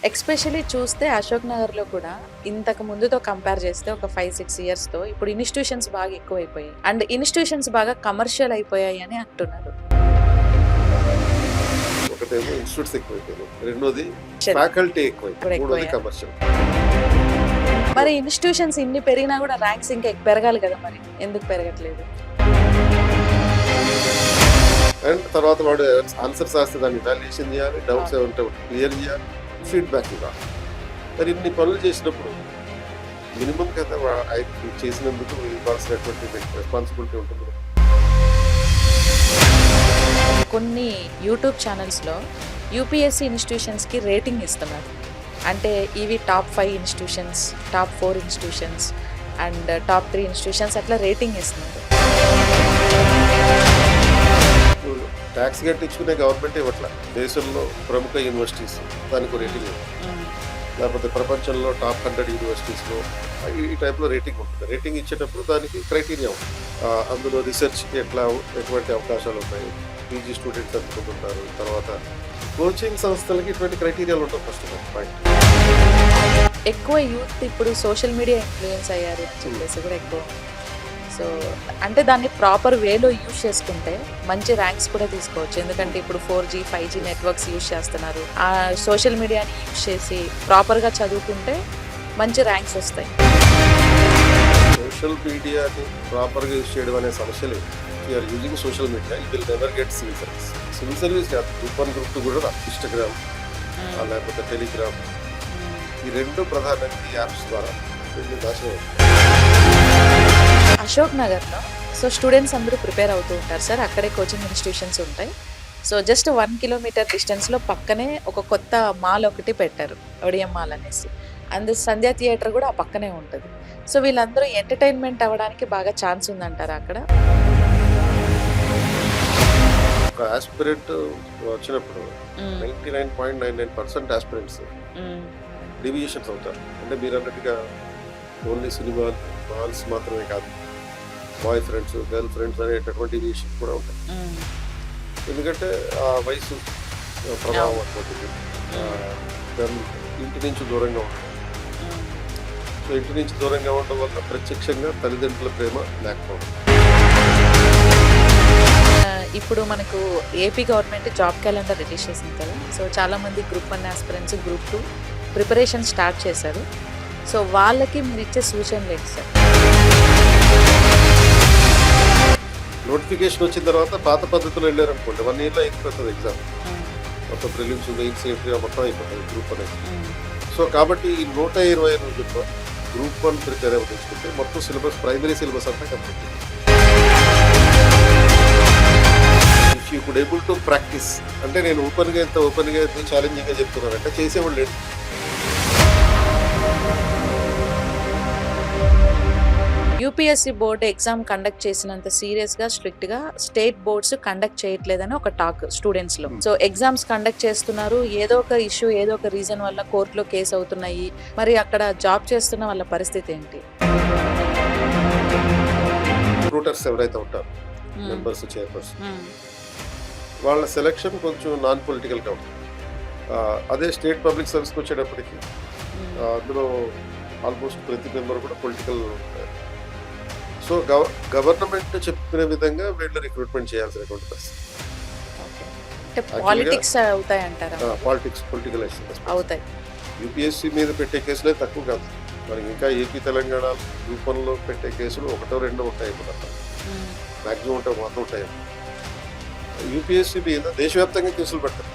Especially చూస్తే అశోక్ నగర్‌లో కూడా ఇంతకు ముందుతో కంపేర్ చేస్తే ఒక 5, 6 ఇయర్స్‌తో ఇప్పుడు ఇన్‌స్టిట్యూషన్స్ బాగా ఎక్కువైపోయాయి. అండ్ ఇన్‌స్టిట్యూషన్స్ బాగా కమర్షియల్ అయిపోయాయి అని అంటున్నారు. ఒకటేమో ఇన్స్టిట్యూట్స్ ఎక్కువైపోయాయి, రెండోది Sure. ఫ్యాకల్టీ ఎక్కువైపోయింది, ఇప్పుడు మూడోది ఎక్కువయ్యాయి. కమర్షియల్. మరి ఇన్‌స్టిట్యూషన్స్ ఇన్ని పెరిగినా కూడా ర్యాంక్స్ ఇంకా పెరగాలి కదా మరి. ఎందుకు పెరగట్లేదు? అండ్ తర్వాత వాడు ఆన్సర్స్ రాస్తే దాన్ని వాల్యుయేషన్ చేయాలి, డౌట్స్ ఏమంటే క్లియర్ చేయాలి, ఫీడ్బ్యాక్ ఇవ్వాలి. మరి ఇన్ని పనులు చేసినప్పుడు మినిమం కదా ఆయన చేసినందుకు ఇవ్వాల్సినటువంటి రెస్పాన్సిబిలిటీ ఉంటుంది. కొన్ని యూట్యూబ్ ఛానల్స్‌లో యూపీఎస్సీ ఇన్‌స్టిట్యూషన్స్‌కి రేటింగ్ ఇస్తున్నారు. అంటే ఇవి top 5 institutions, top 4 institutions and top 3 institutions అట్లా రేటింగ్ ఇస్తున్నారు. ట్యాక్స్ కట్టించుకునే గవర్నమెంట్ ఇవ్వట్ల. దేశంలో ప్రముఖ యూనివర్సిటీస్ దానికి రేటింగ్ ఉంటుంది, లేకపోతే ప్రపంచంలో టాప్ 100 యూనివర్సిటీస్లో ఈ టైప్లో రేటింగ్ ఉంటుంది. రేటింగ్ ఇచ్చేటప్పుడు దానికి క్రైటీరియా ఉంటుంది. అందులో రీసెర్చ్కి ఎటువంటి అవకాశాలు ఉన్నాయి, పీజీ స్టూడెంట్స్ ఎంచుకుంటుంటారు, తర్వాత కోచింగ్ సంస్థలకి ఇటువంటి క్రైటీరియాలు ఉంటాయి. ఫస్ట్ పాయింట్ ఎక్కువ యూత్ ఇప్పుడు సోషల్ మీడియా ఇన్ఫ్లుయెన్స్ అయ్యారు అని చెప్పేసి కూడా ఎక్కువ. సో అంటే దాన్ని ప్రాపర్ వేలో యూజ్ చేసుకుంటే మంచి ర్యాంక్స్ కూడా తీసుకోవచ్చు. ఎందుకంటే ఇప్పుడు 4G 5G నెట్వర్క్స్ యూజ్ చేస్తున్నారు. ఆ సోషల్ మీడియాని యూజ్ చేసి ప్రాపర్గా చదువుకుంటే మంచి ర్యాంక్స్ వస్తాయి. సోషల్ మీడియాని ప్రాపర్గా యూజ్ చేయడం అనే సమస్య లేదు. You're using social media, you will never get civil service. Civil service కాదు, గ్రూప్ 1 గ్రూప్ 2 కూడా ఇన్స్టాగ్రామ్ లేకపోతే టెలిగ్రామ్, ఈ రెండు ప్రధానంగా ఈ యాప్స్ ద్వారా నాశనం. అశోక్ నగర్లో సో స్టూడెంట్స్ అందరూ ప్రిపేర్ అవుతూ ఉంటారు సార్. అక్కడే కోచింగ్ ఇన్స్టిట్యూషన్స్ ఉంటాయి. సో జస్ట్ 1 కిలోమీటర్ డిస్టెన్స్లో పక్కనే ఒక కొత్త మాల్ ఒకటి పెట్టారు, ఒడియం మాల్ అనేసి. అందు సంధ్యా థియేటర్ కూడా ఆ పక్కనే ఉంటుంది. సో వీళ్ళందరూ ఎంటర్టైన్మెంట్ అవ్వడానికి బాగా ఛాన్స్ ఉందంటారా అక్కడ? ఒక ఆస్పిరెంట్ వచ్చినప్పుడు 99.99% ఆస్పిరెంట్స్ డీవియేషన్స్ అవుతారు. అంటే మీరు అన్నట్టుగా ఓన్లీ సినిమా మాల్స్ మాత్రమే కాదు, బాయ్ ఫ్రెండ్స్, గర్ల్ ఫ్రెండ్స్ అనేటటువంటి డీవియేషన్స్ కూడా ఉంటాయి. ఎందుకంటే ఆ వయసు ప్రభావం అనుకుంటుంది. ఇంటి నుంచి దూరంగా ఉంటుంది. సో ఇంటి నుంచి దూరంగా ఉండడం వల్ల ప్రత్యక్షంగా తల్లిదండ్రుల ప్రేమ లేకపోవడం. ఇప్పుడు మనకు AP government job calendar release చేసింది కదా. సో చాలామంది group 1 aspirants, group 2 preparation start చేశారు. సో వాళ్ళకి మీరు ఇచ్చే సూచనలు ఏంటి సార్? నోటిఫికేషన్ వచ్చిన తర్వాత పాత పద్ధతిలో వెళ్ళారనుకోండి, 1 yearలో అయిపోతుంది ఎగ్జామ్. మొత్తం ప్రిలిమ్స్, మెయిన్స్, ఇంటర్వ్యూ మొత్తం అయిపోతుంది గ్రూప్ అనేది. సో కాబట్టి ఈ 120 రోజుల్లో గ్రూప్ 1 ప్రిపేర్ అవ్వ తెచ్చుకుంటే మొత్తం సిలబస్, ప్రైమరీ సిలబస్ అంతా complete. If you could able to practice, అంటే నేను ఓపెన్గా ఛాలెంజింగ్గా చెప్తున్నానంటే చేసేవాళ్ళు లేదు. యూపీఎస్సీ బోర్డు ఎగ్జామ్ కండక్ట్ చేసినంత సీరియస్గా స్ట్రిక్ట్గా స్టేట్ బోర్డ్స్ కండక్ట్ చేయట్లేదని ఒక టాక్ స్టూడెంట్స్లో. సో ఎగ్జామ్స్ కండక్ట్ చేస్తున్నారు, ఏదో ఒక ఇష్యూ, ఏదో ఒక రీజన్ వల్ల కోర్టులో కేసు అవుతున్నాయి. మరి అక్కడ జాబ్ చేస్తున్న వాళ్ళ పరిస్థితి ఏంటి? రిక్రూటర్స్ ఎవరైతే ఉంటారు, మెంబర్స్, చైర్పర్సన్, వాళ్ళ సెలక్షన్ కొంచెం నాన్ పొలిటికల్గా ఉంటుంది. అదే స్టేట్ పబ్లిక్ సర్వీస్కి వచ్చేటప్పటికి అందులో ఆల్మోస్ట్ ప్రతి మెంబర్ కూడా పొలిటికల్ ఉంటారు. సో గవర్నమెంట్ చెప్పుకునే విధంగా వీళ్ళు రిక్రూట్మెంట్ చేయాల్సినటువంటి పరిస్థితి. పాలిటిక్స్ అవుతాయి అంటారా? పొలిటికల్ అవుతాయి. యూపీఎస్సీ మీద పెట్టే కేసులే తక్కువ కాదు. మనకి ఇంకా ఏపీ, తెలంగాణ గ్రూప్ 1లో పెట్టే కేసులు 1, 2 ఉంటాయి. మ్యాక్సిమం 100 ఉంటాయి. యూపీఎస్సీ మీద దేశవ్యాప్తంగా కేసులు పెడతారు.